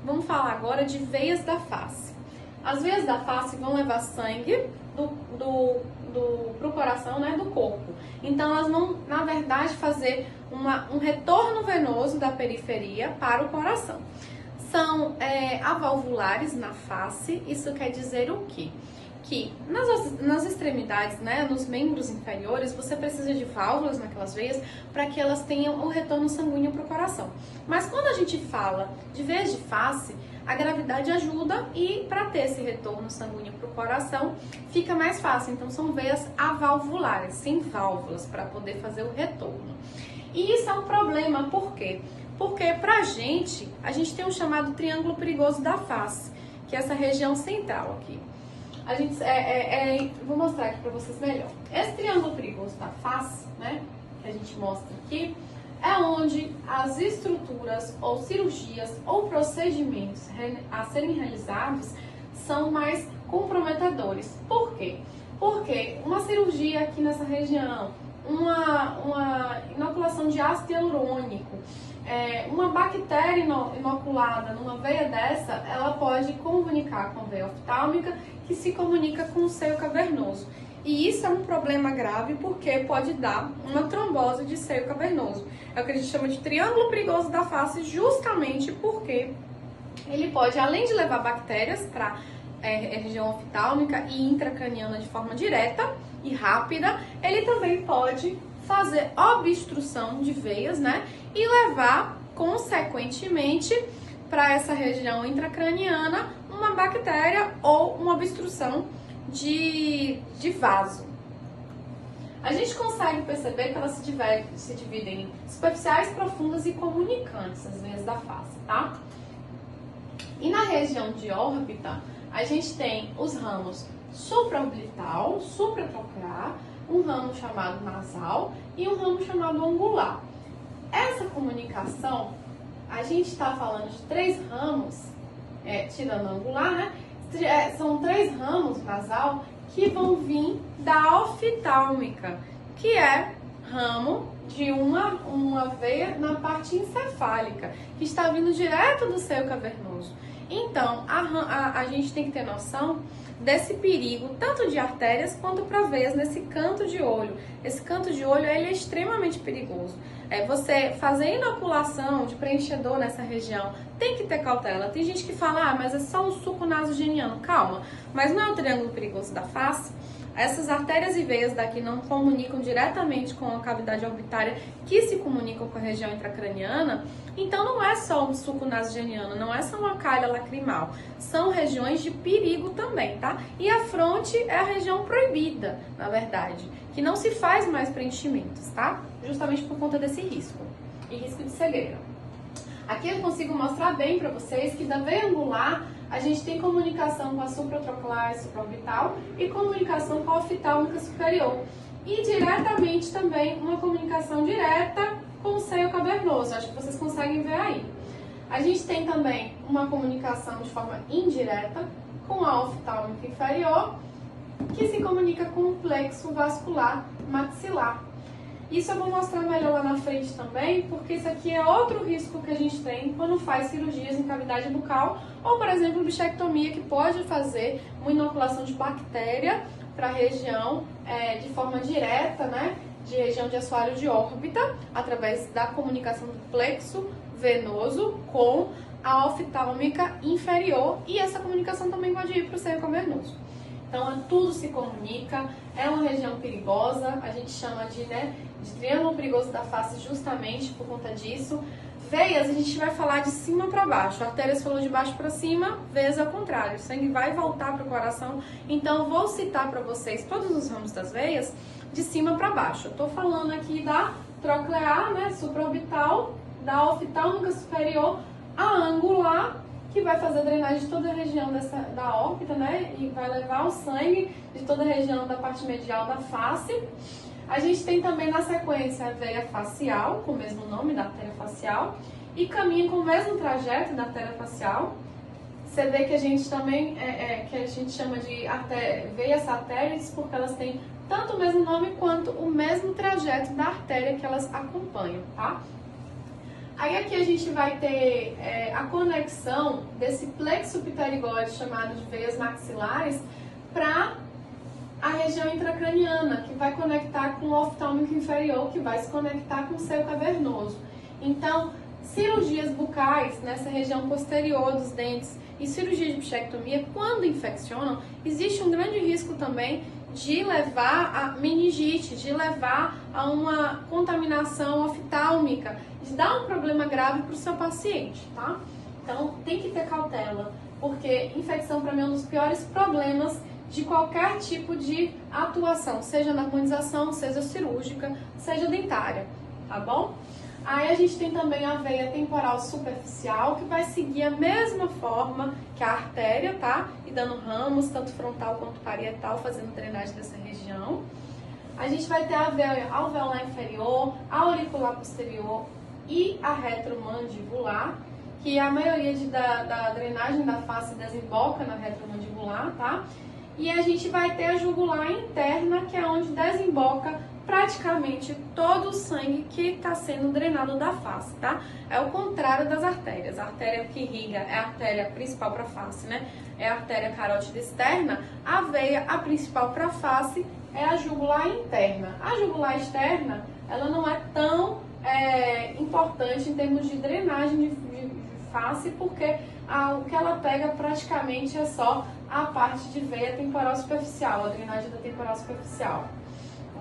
vamos falar agora de veias da face. As veias da face vão levar sangue pro coração, né, do corpo. Então, elas vão, na verdade, fazer um retorno venoso da periferia para o coração. São avalvulares na face. Isso quer dizer o quê? Que nas extremidades, né, nos membros inferiores, você precisa de válvulas naquelas veias para que elas tenham o retorno sanguíneo para o coração. Mas quando a gente fala de veias de face, a gravidade ajuda e para ter esse retorno sanguíneo para o coração fica mais fácil. Então são veias avalvulares, sem válvulas, para poder fazer o retorno. E isso é um problema, por quê? Porque a gente tem um chamado triângulo perigoso da face, que é essa região central aqui. Vou mostrar aqui para vocês melhor. Esse triângulo perigoso da face, né, que a gente mostra aqui, é onde as estruturas ou cirurgias ou procedimentos a serem realizados são mais comprometedores. Por quê? Porque uma cirurgia aqui nessa região, uma inoculação de ácido hialurônico, uma bactéria inoculada numa veia dessa, ela pode comunicar com a veia oftálmica, que se comunica com o seio cavernoso. E isso é um problema grave porque pode dar uma trombose de seio cavernoso. É o que a gente chama de triângulo perigoso da face, justamente porque ele pode, além de levar bactérias para a região oftálmica e intracraniana de forma direta e rápida, ele também pode fazer obstrução de veias, né? E levar, consequentemente, para essa região intracraniana uma bactéria ou uma obstrução de vaso. A gente consegue perceber que elas se dividem em superficiais, profundas e comunicantes, as veias da face, tá? E na região de órbita, a gente tem os ramos supraorbital, supratroquear, um ramo chamado nasal e um ramo chamado angular. Essa comunicação, a gente está falando de 3 ramos, tirando o angular, né? São 3 ramos nasal que vão vir da oftálmica, que é ramo de uma veia na parte encefálica, que está vindo direto do seio cavernoso. Então, a gente tem que ter noção desse perigo, tanto de artérias quanto para veias nesse canto de olho. Esse canto de olho ele é extremamente perigoso. Você fazer inoculação de preenchedor nessa região, tem que ter cautela. Tem gente que fala, mas é só um suco nasogeniano. Calma, mas não é um triângulo perigoso da face? Essas artérias e veias daqui não comunicam diretamente com a cavidade orbitária, que se comunicam com a região intracraniana. Então não é só um suco nasogeniano, não é só uma calha lacrimal. São regiões de perigo também, tá? E a fronte é a região proibida, na verdade, que não se faz mais preenchimentos, tá? Justamente por conta desse risco, e risco de cegueira. Aqui eu consigo mostrar bem para vocês que da veia angular a gente tem comunicação com a supratroquear e supraorbital e comunicação com a oftálmica superior. E diretamente também uma comunicação direta com o seio cavernoso, acho que vocês conseguem ver aí. A gente tem também uma comunicação de forma indireta com a oftálmica inferior, que se comunica com o plexo vascular maxilar. Isso eu vou mostrar melhor lá na frente também, porque isso aqui é outro risco que a gente tem quando faz cirurgias em cavidade bucal, ou, por exemplo, bichectomia, que pode fazer uma inoculação de bactéria para a região de forma direta, né, de região de assoalho de órbita, através da comunicação do plexo venoso com a oftálmica inferior, e essa comunicação também pode ir para o seio cavernoso. Então, tudo se comunica, é uma região perigosa, a gente chama de triângulo perigoso da face justamente por conta disso. Veias, a gente vai falar de cima para baixo, artérias falou de baixo para cima, veias ao contrário, o sangue vai voltar para o coração. Então, eu vou citar para vocês todos os ramos das veias de cima para baixo. Eu estou falando aqui da troclear, né, supraorbital, da oftálmica superior, a angular, que vai fazer a drenagem de toda a região da órbita, né? E vai levar o sangue de toda a região da parte medial da face. A gente tem também na sequência a veia facial, com o mesmo nome da artéria facial, e caminha com o mesmo trajeto da artéria facial. Você vê que a gente também, que a gente chama de veias satélites, porque elas têm tanto o mesmo nome quanto o mesmo trajeto da artéria que elas acompanham, tá? Aí aqui a gente vai ter a conexão desse plexo pterigóide chamado de veias maxilares para a região intracraniana, que vai conectar com o oftálmico inferior, que vai se conectar com o seio cavernoso. Então, cirurgias bucais nessa região posterior dos dentes e cirurgia de bichectomia, quando infeccionam, existe um grande risco também de levar a meningite, de levar a uma contaminação oftálmica, de dar um problema grave para o seu paciente, tá? Então, tem que ter cautela, porque infecção para mim é um dos piores problemas de qualquer tipo de atuação, seja na harmonização, seja cirúrgica, seja dentária, tá bom? Aí a gente tem também a veia temporal superficial, que vai seguir a mesma forma que a artéria, tá? E dando ramos, tanto frontal quanto parietal, fazendo drenagem dessa região. A gente vai ter a veia alveolar inferior, a auricular posterior e a retromandibular, que a maioria da drenagem da face desemboca na retromandibular, tá? E a gente vai ter a jugular interna, que é onde desemboca praticamente todo o sangue que está sendo drenado da face, tá? É o contrário das artérias. A artéria que irriga é a artéria principal para a face, né? É a artéria carótida externa. A veia, a principal para a face, é a jugular interna. A jugular externa, ela não é tão importante em termos de drenagem de face, porque o que ela pega praticamente é só a parte de veia temporal superficial, a drenagem da temporal superficial,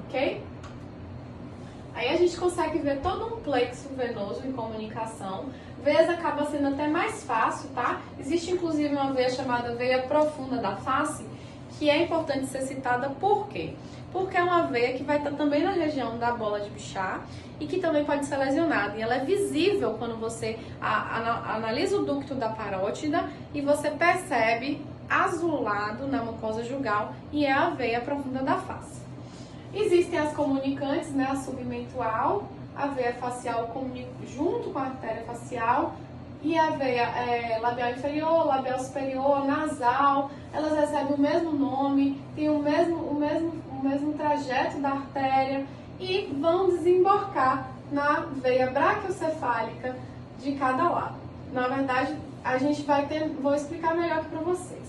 ok? Aí a gente consegue ver todo um plexo venoso em comunicação. Veias acaba sendo até mais fácil, tá? Existe inclusive uma veia chamada veia profunda da face, que é importante ser citada por quê? Porque é uma veia que vai estar também na região da bola de Bichat e que também pode ser lesionada. E ela é visível quando você analisa o ducto da parótida e você percebe azulado na mucosa jugal, e é a veia profunda da face. Existem as comunicantes, né, a submentual, a veia facial comunica junto com a artéria facial, e a veia labial inferior, labial superior, nasal. Elas recebem o mesmo nome, têm o mesmo trajeto da artéria e vão desembocar na veia braquiocefálica de cada lado. Na verdade, a gente vou explicar melhor aqui para vocês.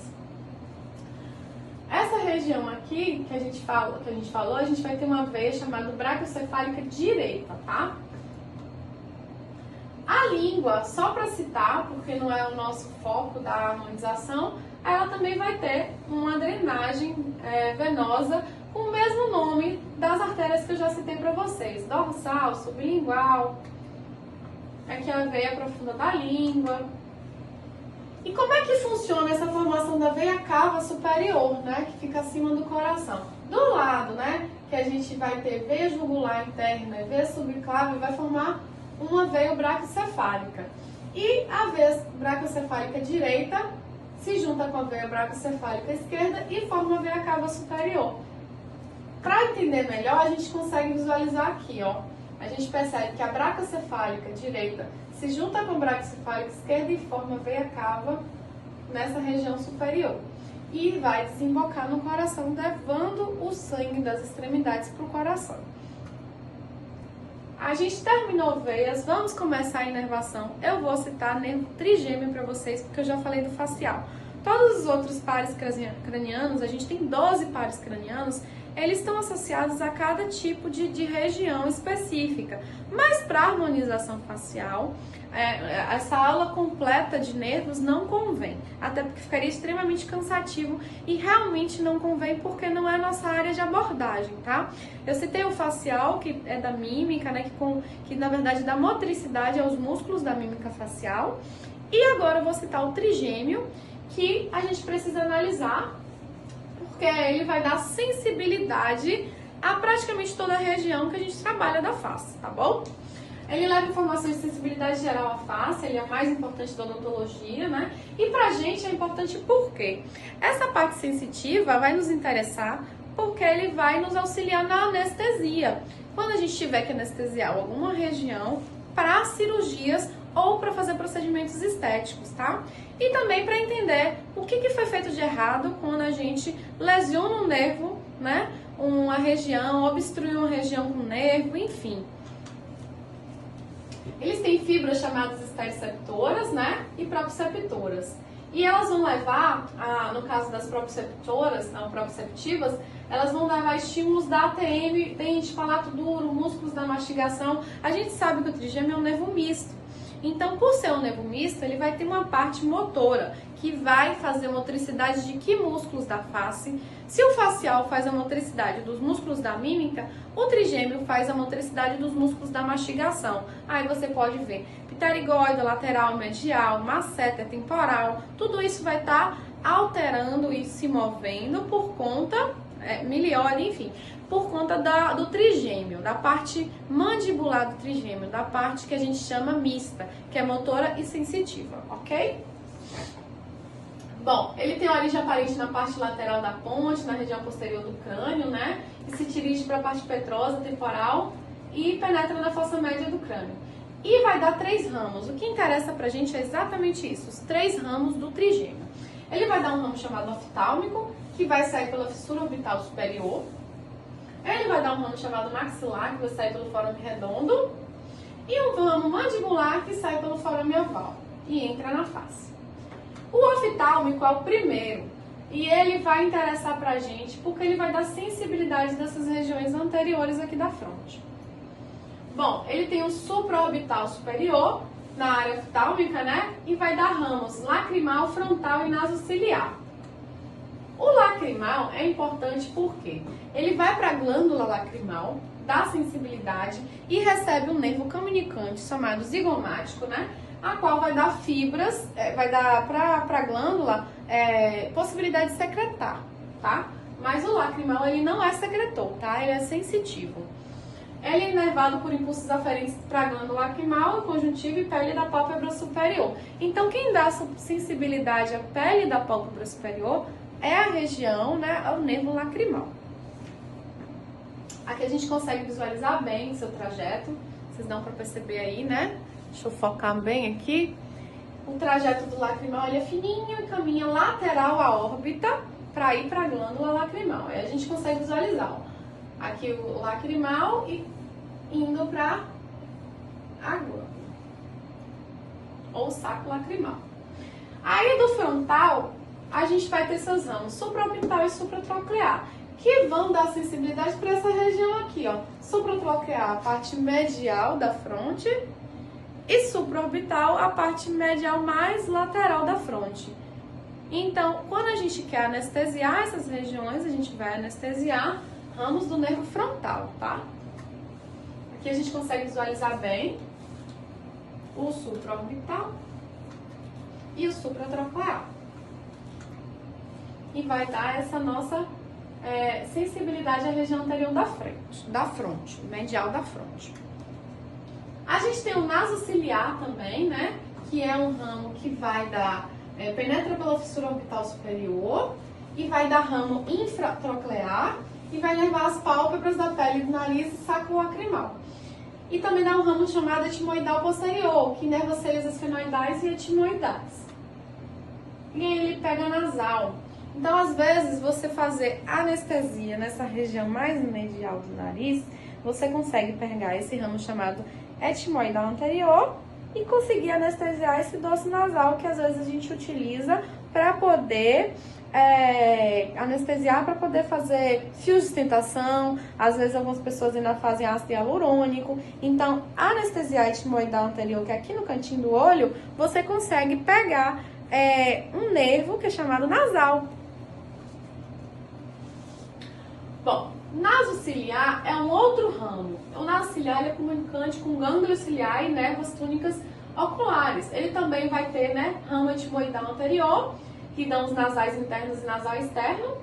Essa região aqui que a gente falou, a gente vai ter uma veia chamada braquiocefálica direita, tá? A língua, só para citar, porque não é o nosso foco da harmonização, ela também vai ter uma drenagem venosa com o mesmo nome das artérias que eu já citei para vocês: dorsal, sublingual, aqui a veia profunda da língua. E como é que funciona essa formação da veia cava superior, né, que fica acima do coração? Do lado, né, que a gente vai ter veia jugular interna e veia subclave, vai formar uma veia braquiocefálica. E a veia braquiocefálica direita se junta com a veia braquiocefálica esquerda e forma a veia cava superior. Para entender melhor, a gente consegue visualizar aqui, ó. A gente percebe que a braquiocefálica direita se junta com a braquiocefálica esquerda e forma a veia cava nessa região superior. E vai desembocar no coração, levando o sangue das extremidades para o coração. A gente terminou veias, vamos começar a inervação. Eu vou citar nervo trigêmeo para vocês, porque eu já falei do facial. Todos os outros pares cranianos, a gente tem 12 pares cranianos, eles estão associados a cada tipo de região específica. Mas para a harmonização facial, essa aula completa de nervos não convém, até porque ficaria extremamente cansativo e realmente não convém porque não é a nossa área de abordagem, tá? Eu citei o facial, que é da mímica, né, que na verdade dá motricidade aos músculos da mímica facial, e agora eu vou citar o trigêmeo, que a gente precisa analisar, porque ele vai dar sensibilidade a praticamente toda a região que a gente trabalha da face, tá bom? Ele leva informações de sensibilidade geral à face, ele é o mais importante da odontologia, né? E pra gente é importante por quê? Essa parte sensitiva vai nos interessar porque ele vai nos auxiliar na anestesia. Quando a gente tiver que anestesiar alguma região para cirurgias ou para fazer procedimentos estéticos, tá? E também para entender o que foi feito de errado quando a gente lesiona um nervo, né? Uma região, obstrui uma região com nervo, enfim. Eles têm fibras chamadas esteroceptoras, né? E proprioceptoras. E elas vão levar, no caso das proprioceptoras, não proprioceptivas, elas vão levar estímulos da ATM, dente, palato duro, músculos da mastigação. A gente sabe que o trigêmeo é um nervo misto. Então, por ser um nervo misto, ele vai ter uma parte motora, que vai fazer motricidade de que músculos da face? Se o facial faz a motricidade dos músculos da mímica, o trigêmeo faz a motricidade dos músculos da mastigação. Aí você pode ver pterigóide, lateral, medial, masseter, temporal, tudo isso vai estar alterando e se movendo por conta, miliole, enfim, por conta do trigêmeo, da parte mandibular do trigêmeo, da parte que a gente chama mista, que é motora e sensitiva, ok? Bom, ele tem origem aparente na parte lateral da ponte, na região posterior do crânio, né? E se dirige para a parte petrosa, temporal e penetra na fossa média do crânio. E vai dar 3 ramos. O que interessa pra gente é exatamente isso, os 3 ramos do trigêmeo. Ele vai dar um ramo chamado oftálmico, que vai sair pela fissura orbital superior. Ele vai dar um ramo chamado maxilar, que vai sair pelo forame redondo. E um ramo mandibular, que sai pelo forame oval e entra na face. O oftálmico é o primeiro. E ele vai interessar pra gente porque ele vai dar sensibilidade dessas regiões anteriores aqui da fronte. Bom, ele tem um supraorbital superior na área oftálmica, né? E vai dar ramos lacrimal, frontal e nasociliar. O lacrimal é importante porque ele vai para a glândula lacrimal, dá sensibilidade e recebe um nervo comunicante chamado zigomático, né? A qual vai dar fibras, vai dar para a glândula possibilidade de secretar, tá? Mas o lacrimal ele não é secretor, tá? Ele é sensitivo. Ele é inervado por impulsos aferentes para a glândula lacrimal, conjuntiva e pele da pálpebra superior. Então, quem dá sensibilidade à pele da pálpebra superior é a região, né, o nervo lacrimal. Aqui a gente consegue visualizar bem o seu trajeto, vocês dão para perceber aí, né? Deixa eu focar bem aqui. O trajeto do lacrimal ele é fininho e caminha lateral à órbita para ir para a glândula lacrimal. Aí a gente consegue visualizar, ó. Aqui o lacrimal e indo para a glândula, ou saco lacrimal. Aí do frontal, a gente vai ter esses ramos supraorbital e supratroclear, que vão dar sensibilidade para essa região aqui, ó. Supratroclear, a parte medial da fronte, e supraorbital, a parte medial mais lateral da fronte. Então, quando a gente quer anestesiar essas regiões, a gente vai anestesiar ramos do nervo frontal, tá? Aqui a gente consegue visualizar bem o supraorbital e o supratroclear. E vai dar essa nossa sensibilidade à região anterior da fronte, medial da fronte. A gente tem o nasociliar também, né? Que é um ramo que vai dar, penetra pela fissura orbital superior e vai dar ramo infratroclear e vai levar as pálpebras da pele do nariz e saco lacrimal. E também dá um ramo chamado etimoidal posterior, que inerva as células esfenoidais e etimoidais. E aí ele pega nasal. Então, às vezes, você fazer anestesia nessa região mais medial do nariz, você consegue pegar esse ramo chamado etimoidal anterior e conseguir anestesiar esse dorso nasal, que às vezes a gente utiliza para poder anestesiar, para poder fazer fios de sustentação. Às vezes algumas pessoas ainda fazem ácido hialurônico. Então, a anestesiar etimoidal anterior, que é aqui no cantinho do olho, você consegue pegar um nervo que é chamado nasal. Bom, nasociliar é um outro ramo. O nasociliar é comunicante com gânglio ciliar e nervos túnicas oculares. Ele também vai ter, né, ramo etimoidal anterior, que dão os nasais internos e nasal externo,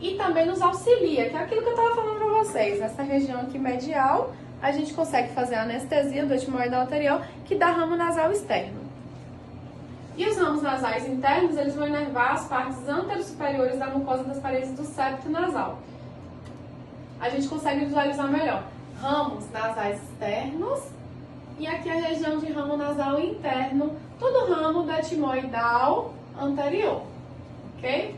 e também nos auxilia, que é aquilo que eu estava falando para vocês. Essa região aqui medial, a gente consegue fazer a anestesia do etimoidal anterior, que dá ramo nasal externo. E os ramos nasais internos, eles vão inervar as partes anterosuperiores da mucosa das paredes do septo nasal. A gente consegue visualizar melhor ramos nasais externos e aqui a região de ramo nasal interno, todo ramo do etimoidal anterior, ok?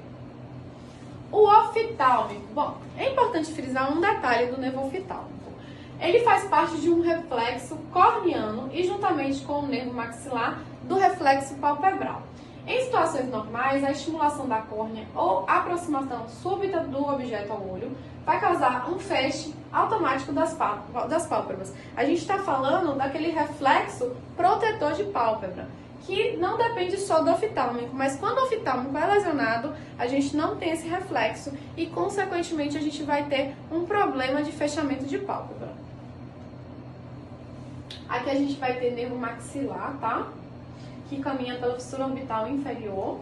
O oftálmico. Bom, é importante frisar um detalhe do nervo oftálmico. Ele faz parte de um reflexo corneano e juntamente com o nervo maxilar do reflexo palpebral. Em situações normais, a estimulação da córnea ou aproximação súbita do objeto ao olho vai causar um feche automático das pálpebras. A gente está falando daquele reflexo protetor de pálpebra, que não depende só do oftálmico, mas quando o oftálmico é lesionado, a gente não tem esse reflexo e, consequentemente, a gente vai ter um problema de fechamento de pálpebra. Aqui a gente vai ter nervo maxilar, tá? Que caminha pela fissura orbital inferior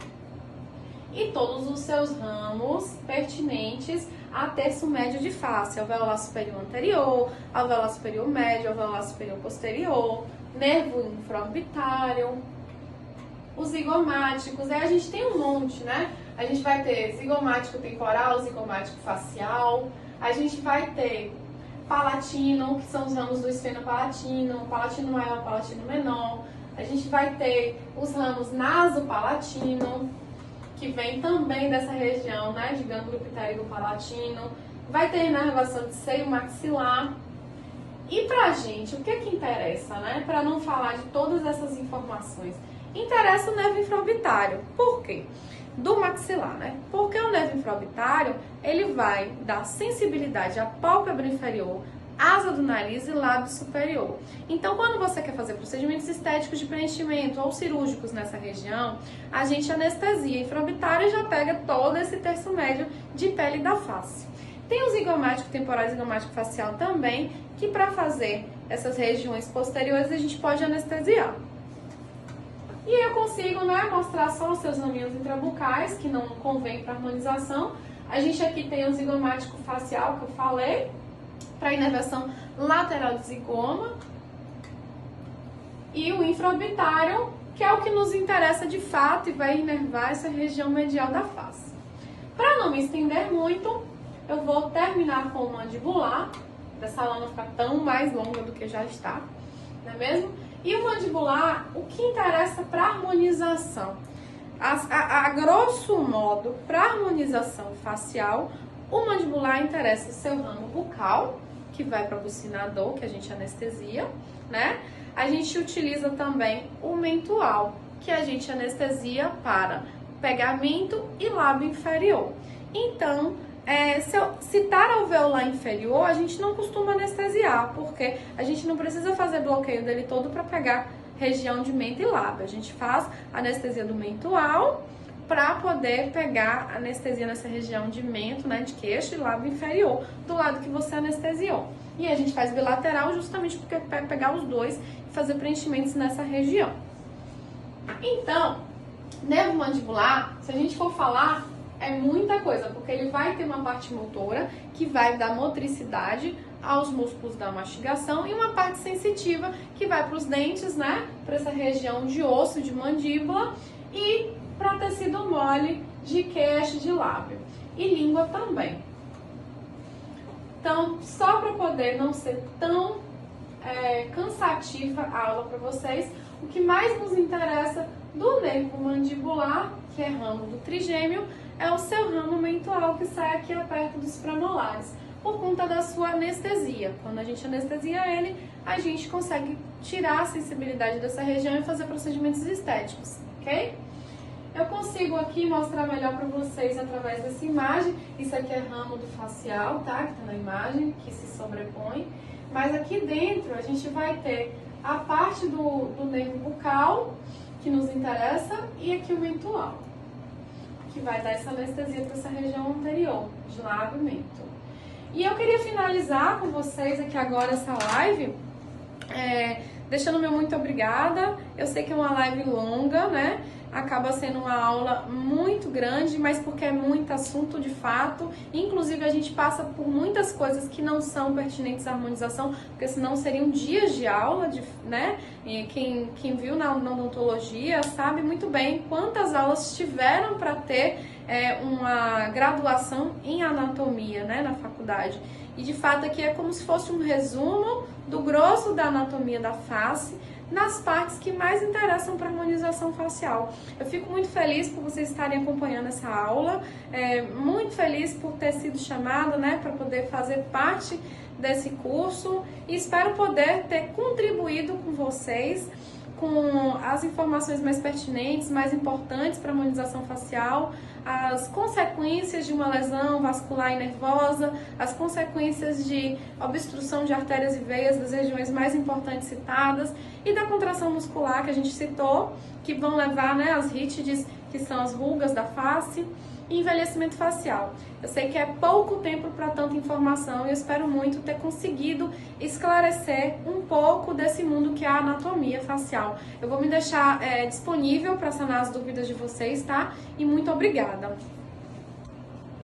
e todos os seus ramos pertinentes a terço médio de face, alveolar superior anterior, alveolar superior médio, alveolar superior posterior, nervo infraorbitário, os zigomáticos. Aí a gente tem um monte, né? A gente vai ter zigomático temporal, zigomático facial, a gente vai ter palatino, que são os ramos do esfenopalatino, palatino maior, palatino menor. A gente vai ter os ramos nasopalatino, que vem também dessa região, né, de gângulo pterigo-palatino. Vai ter inervação de seio maxilar. E pra gente, o que que interessa, né? Para não falar de todas essas informações, interessa o nervo infraorbitário. Por quê? Do maxilar, né? Porque o nervo infraorbitário, ele vai dar sensibilidade à pálpebra inferior, asa do nariz e lábio superior. Então, quando você quer fazer procedimentos estéticos de preenchimento ou cirúrgicos nessa região, a gente anestesia infraorbitária e já pega todo esse terço médio de pele da face. Tem o zigomático temporal e zigomático facial também, que para fazer essas regiões posteriores a gente pode anestesiar. E eu consigo, né, mostrar só os seus raminhos intrabucais, que não convém para harmonização. A gente aqui tem o zigomático facial, que eu falei, para inervação lateral do zigoma. E o infraorbitário, que é o que nos interessa de fato e vai inervar essa região medial da face. Para não me estender muito, eu vou terminar com o mandibular, para essa aula não ficar tão mais longa do que já está, não é mesmo? E o mandibular, o que interessa para harmonização? A grosso modo, para harmonização facial, o mandibular interessa o seu ramo bucal, que vai para o bucinador, que a gente anestesia, né? A gente utiliza também o mentual, que a gente anestesia para pegamento e lábio inferior. Então, se eu citar alveolar inferior, a gente não costuma anestesiar, porque a gente não precisa fazer bloqueio dele todo para pegar região de mento e lábio. A gente faz anestesia do mentual para poder pegar anestesia nessa região de mento, né, de queixo e lábio inferior, do lado que você anestesiou. E a gente faz bilateral justamente porque vai pegar os dois e fazer preenchimentos nessa região. Então, nervo mandibular, se a gente for falar, é muita coisa, porque ele vai ter uma parte motora que vai dar motricidade aos músculos da mastigação e uma parte sensitiva que vai para os dentes, né, para essa região de osso, de mandíbula e para tecido mole de queixo, de lábio e língua também. Então, só para poder não ser tão cansativa a aula para vocês, o que mais nos interessa do nervo mandibular, que é ramo do trigêmeo, é o seu ramo mentual que sai aqui perto dos premolares, por conta da sua anestesia. Quando a gente anestesia ele, a gente consegue tirar a sensibilidade dessa região e fazer procedimentos estéticos, ok? Eu consigo aqui mostrar melhor para vocês através dessa imagem. Isso aqui é ramo do facial, tá? Que tá na imagem, que se sobrepõe. Mas aqui dentro a gente vai ter a parte do nervo bucal, que nos interessa, e aqui o mentual, que vai dar essa anestesia para essa região anterior, de lábio e mento. E eu queria finalizar com vocês aqui agora essa live, deixando meu muito obrigada. Eu sei que é uma live longa, né? Acaba sendo uma aula muito grande, mas porque é muito assunto de fato. Inclusive a gente passa por muitas coisas que não são pertinentes à harmonização, porque senão seriam dias de aula, né? E quem viu na odontologia sabe muito bem quantas aulas tiveram para ter uma graduação em anatomia, né, na faculdade. E de fato aqui é como se fosse um resumo do grosso da anatomia da face, nas partes que mais interessam para a harmonização facial. Eu fico muito feliz por vocês estarem acompanhando essa aula, muito feliz por ter sido chamada, né, para poder fazer parte desse curso e espero poder ter contribuído com vocês com as informações mais pertinentes, mais importantes para a harmonização facial, as consequências de uma lesão vascular e nervosa, as consequências de obstrução de artérias e veias das regiões mais importantes citadas e da contração muscular que a gente citou, que vão levar, né, às rítides, que são as rugas da face, e envelhecimento facial. Eu sei que é pouco tempo para tanta informação e eu espero muito ter conseguido esclarecer um pouco desse mundo que é a anatomia facial. Eu vou me deixar disponível para sanar as dúvidas de vocês, tá? E muito obrigada!